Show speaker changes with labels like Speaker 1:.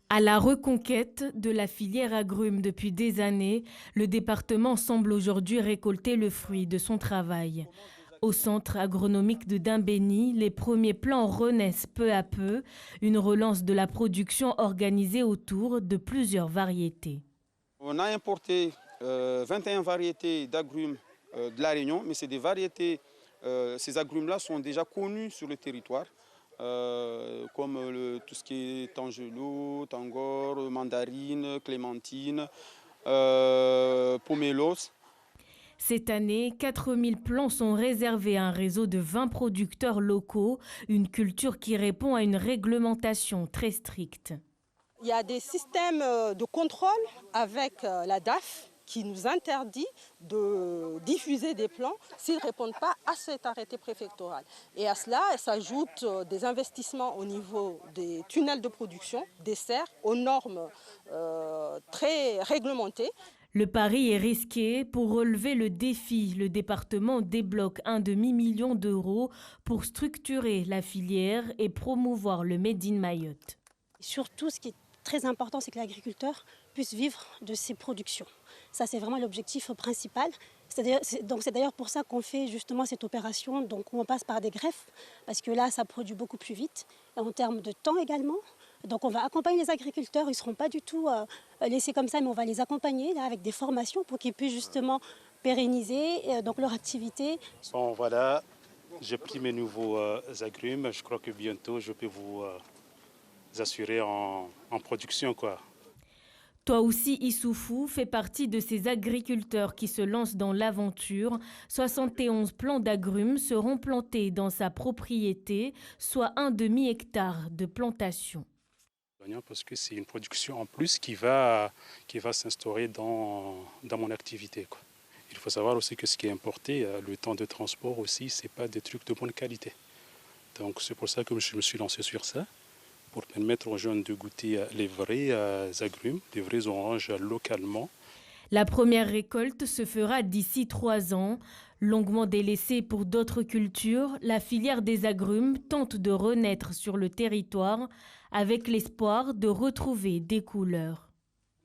Speaker 1: À la reconquête de la filière agrumes depuis des années, le département semble aujourd'hui récolter le fruit de son travail. Au centre agronomique de Dimbéni, les premiers plants renaissent peu à peu, une relance de la production organisée autour de plusieurs variétés.
Speaker 2: On a importé 21 variétés d'agrumes de La Réunion, mais c'est des variétés, ces agrumes-là sont déjà connus sur le territoire, comme tout ce qui est tangelo, tangor, mandarine, clémentine, pomelos.
Speaker 1: Cette année, 4000 plants sont réservés à un réseau de 20 producteurs locaux, une culture qui répond à une réglementation très stricte.
Speaker 3: Il y a des systèmes de contrôle avec la DAF qui nous interdit de diffuser des plants s'ils ne répondent pas à cet arrêté préfectoral. Et à cela, s'ajoutent des investissements au niveau des tunnels de production, des serres, aux normes très réglementées.
Speaker 1: Le pari est risqué. Pour relever le défi, le département débloque un demi-million d'euros pour structurer la filière et promouvoir le Made in Mayotte.
Speaker 4: Surtout, ce qui est très important, c'est que l'agriculteur puisse vivre de ses productions. Ça, c'est vraiment l'objectif principal. C'est d'ailleurs pour ça qu'on fait justement cette opération, donc où on passe par des greffes, parce que là, ça produit beaucoup plus vite, et en termes de temps également. Donc on va accompagner les agriculteurs, ils ne seront pas du tout laissés comme ça, mais on va les accompagner là, avec des formations pour qu'ils puissent justement pérenniser donc leur activité.
Speaker 5: Bon voilà, j'ai pris mes nouveaux agrumes, je crois que bientôt je peux vous assurer en production, quoi.
Speaker 1: Toi aussi, Issoufou fait partie de ces agriculteurs qui se lancent dans l'aventure. 71 plants d'agrumes seront plantés dans sa propriété, soit un demi-hectare de plantation.
Speaker 5: Parce que c'est une production en plus qui va s'instaurer dans mon activité, quoi. Il faut savoir aussi que ce qui est importé, le temps de transport aussi, c'est pas des trucs de bonne qualité. Donc c'est pour ça que je me suis lancé sur ça, pour permettre aux jeunes de goûter les vrais agrumes, les vrais oranges localement.
Speaker 1: La première récolte se fera d'ici 3 ans. Longuement délaissée pour d'autres cultures, la filière des agrumes tente de renaître sur le territoire avec l'espoir de retrouver des couleurs.